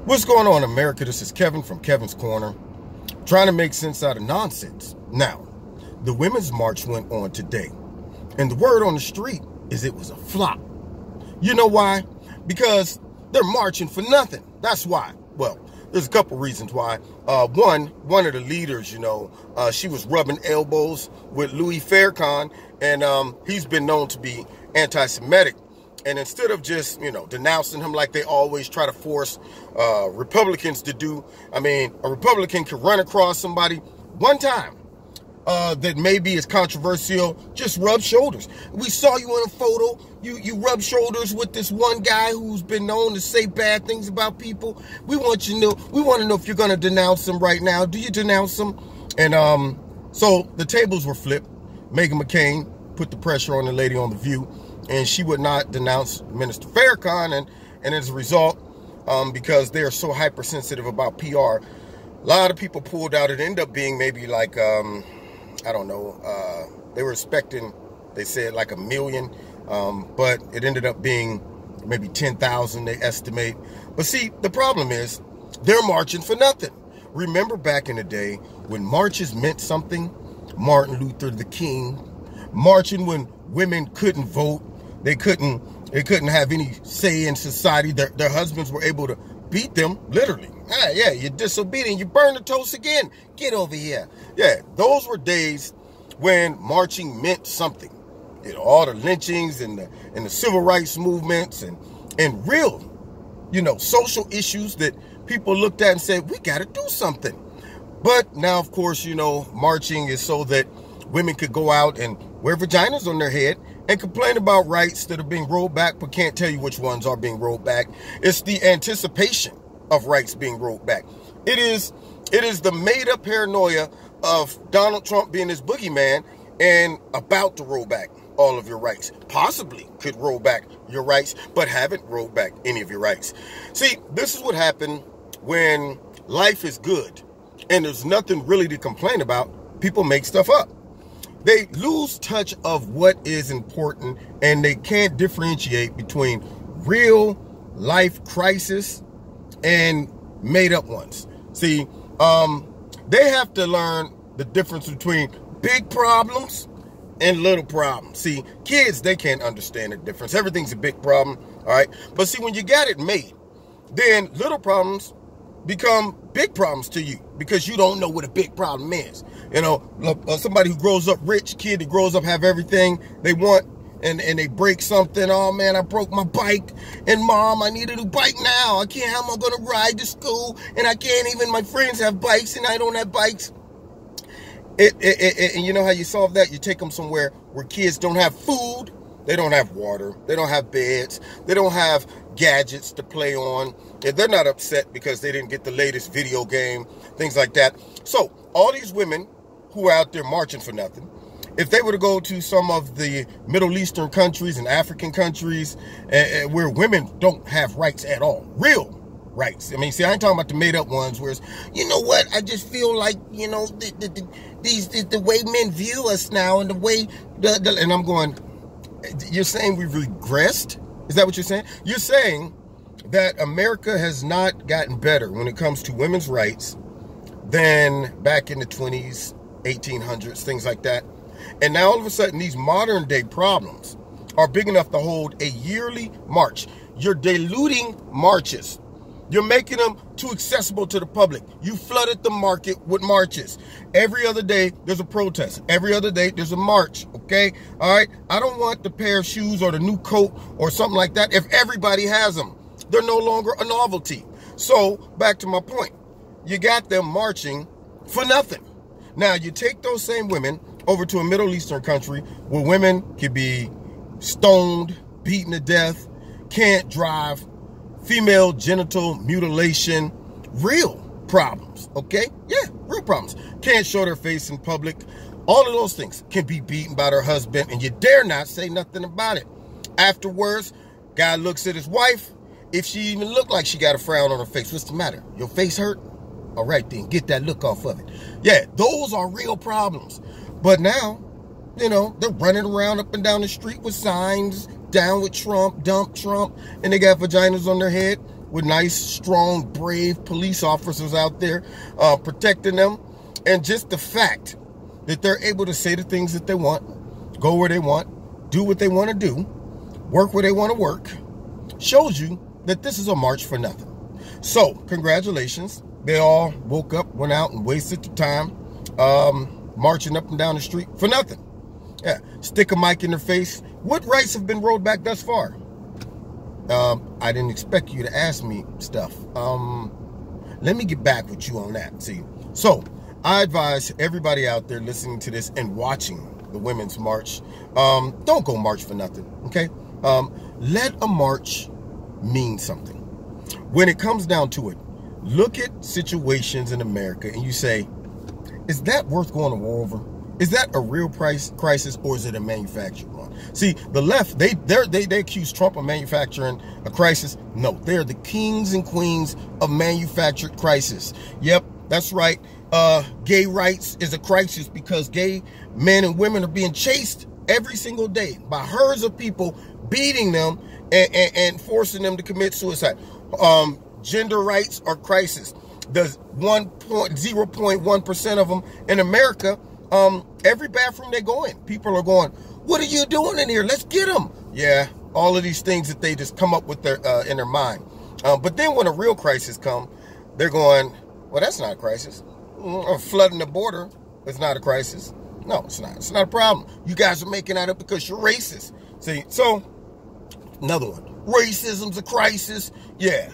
What's going on, America? This is Kevin from Kevin's Corner, trying to make sense out of nonsense. Now, the Women's March went on today, and the word on the street is it was a flop. You know why? Because they're marching for nothing. That's why. Well, there's a couple reasons why. One of the leaders, she was rubbing elbows with Louis Farrakhan, and he's been known to be anti-Semitic. And instead of just, denouncing him like they always try to force Republicans to do, a Republican could run across somebody one time that maybe is controversial, just rub shoulders. We saw you in a photo, you rub shoulders with this one guy who's been known to say bad things about people. We want to know if you're going to denounce him right now. Do you denounce him? And so the tables were flipped. Meghan McCain put the pressure on the lady on The View, and she would not denounce Minister Farrakhan, and as a result, because they are so hypersensitive about PR, a lot of people pulled out. It ended up being maybe like, I don't know, they were expecting, they said like 1 million, but it ended up being maybe 10,000, they estimate. But see, the problem is, they're marching for nothing. Remember back in the day when marches meant something? Martin Luther the King, marching when women couldn't vote. They couldn't have any say in society. Their husbands were able to beat them, literally. Yeah, you're disobedient. You burn the toast again. Get over here. Yeah, those were days when marching meant something. All the lynchings and the civil rights movements and real, social issues that people looked at and said, we got to do something. But now, of course, marching is so that women could go out and wear vaginas on their head and complain about rights that are being rolled back, but can't tell you which ones are being rolled back. It's the anticipation of rights being rolled back. It is the made-up paranoia of Donald Trump being this boogeyman and about to roll back all of your rights. Possibly could roll back your rights, but haven't rolled back any of your rights. See, this is what happened when life is good and there's nothing really to complain about. People make stuff up. They lose touch of what is important, and they can't differentiate between real life crisis and made up ones. See, they have to learn the difference between big problems and little problems. See, kids, they can't understand the difference. Everything's a big problem, all right? But see, when you got it made, then little problems become big problems to you because you don't know what a big problem is. Somebody who grows up rich, kid that grows up have everything they want, and they break something. Oh man, I broke my bike, and mom, I need a new bike now. I can't. How am I going to ride to school? And I can't even. My friends have bikes, and I don't have bikes. And you know how you solve that? You take them somewhere where kids don't have food, they don't have water, they don't have beds, they don't have gadgets to play on. And they're not upset because they didn't get the latest video game, things like that. So all these women who are out there marching for nothing, if they were to go to some of the Middle Eastern countries and African countries where women don't have rights at all, real rights. I ain't talking about the made up ones where it's, you know what, I just feel like, the way men view us now and the way, and I'm going, you're saying we've regressed? Is that what you're saying? You're saying that America has not gotten better when it comes to women's rights than back in the 20s, 1800s, things like that. And now all of a sudden these modern day problems are big enough to hold a yearly march. You're diluting marches. You're making them too accessible to the public. You flooded the market with marches. Every other day, there's a protest. Every other day, there's a march, okay? All right? I don't want the pair of shoes or the new coat or something like that if everybody has them. They're no longer a novelty. So, back to my point. You got them marching for nothing. Now, you take those same women over to a Middle Eastern country where women can be stoned, beaten to death, can't drive, female genital mutilation, real problems, okay? Yeah, real problems. Can't show their face in public. All of those things can be beaten by their husband, and you dare not say nothing about it. Afterwards, guy looks at his wife. If she even looked like she got a frown on her face, what's the matter? Your face hurt? All right, then, get that look off of it. Yeah, those are real problems. But now, they're running around up and down the street with signs, down with Trump, dump Trump, and they got vaginas on their head. with nice, strong, brave police officers out there protecting them. And just the fact that they're able to say the things that they want, go where they want, do what they want to do, work where they want to work, shows you that this is a march for nothing. So, congratulations. They all woke up, went out, and wasted the time marching up and down the street for nothing. Yeah, stick a mic in their face. What rights have been rolled back thus far? I didn't expect you to ask me stuff. Let me get back with you on that. See, so I advise everybody out there listening to this and watching the Women's March, don't go march for nothing, okay? Let a march mean something. When it comes down to it, look at situations in America and you say, is that worth going to war over? Is that a real crisis, or is it a manufactured one? See, the left, they accuse Trump of manufacturing a crisis. No, they're the kings and queens of manufactured crisis. Yep, that's right. Gay rights is a crisis because gay men and women are being chased every single day by herds of people, beating them and forcing them to commit suicide. Gender rights are crisis. There's 0.1% of them in America. Every bathroom they go in, people are going, what are you doing in here? Let's get them. Yeah, all of these things that they just come up with in their mind. But then when a real crisis comes, they're going, well, that's not a crisis. Flooding the border is not a crisis. No, it's not. It's not a problem. You guys are making that up because you're racist. See, so another one. Racism's a crisis. Yeah,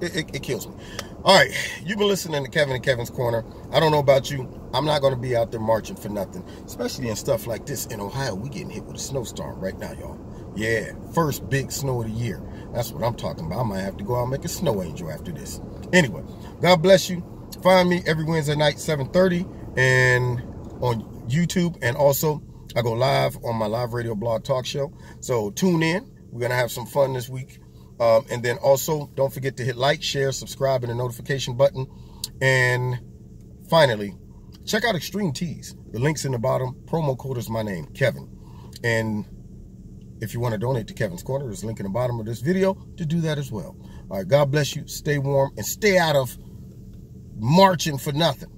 it kills me. All right, you've been listening to Kevin and Kevin's Corner. I don't know about you. I'm not going to be out there marching for nothing, especially in stuff like this. In Ohio, we getting hit with a snowstorm right now, y'all. Yeah, first big snow of the year. That's what I'm talking about. I might have to go out and make a snow angel after this. Anyway, God bless you. Find me every Wednesday night, 7:30, and on YouTube. And also, I go live on my live radio blog talk show. So tune in. We're going to have some fun this week. And then also, don't forget to hit like, share, subscribe, and the notification button. And finally, check out Extreme Tees. The link's in the bottom. Promo code is my name, Kevin. And if you want to donate to Kevin's Corner, there's a link in the bottom of this video to do that as well. All right, God bless you. Stay warm and stay out of marching for nothing.